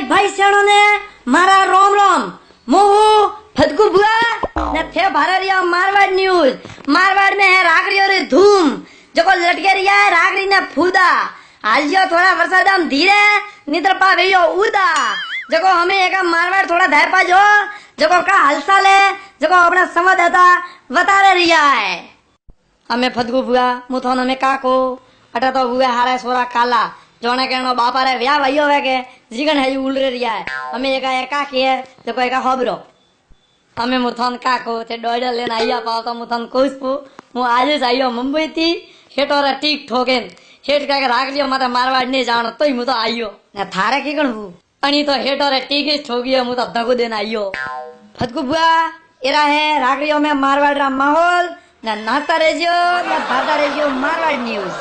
भाई सेणो ने मारा रोम रोम मोहू फदकू बुआ ने थे भाररिया मारवाड़ न्यूज। मारवाड़ में है रागरी और धूम जो को लटके रिया है रागरी ने फूदा हालियो थोड़ा वरसादाम धीरे निद्र पा वेयो उदा जको हमें एक मारवाड़ थोड़ा धाय पा जो जको का हालचाल है जको अपना संवाददाता बता रिया है। हमें फदकू बुआ मुथोन हमें काको अटा तो बुआ हारा सोरा काला जोने कहनो बापा रे व्या भाईयो वे के जीगन है उल रिया है। हमें एका के जको एका होबरो हमें मुथोन काको ते डोडा लेना आया पाव तो मुथोन कोसपू मु आज आयो मुंबई थी हेटोरा टीक ठोकेन हेट का राग लियो माता मारवाड़ ने जानो तोय मु तो आयो ने थारे के गणबू अनी तो हेटोरे टीक ठोगियो मु तो दगो देना आयो। फदकू बुआ एरा है रागरियो में मारवाड़ रा माहौल ना नाता रेजियो ना भादा रेजियो मारवाड़ न्यूज।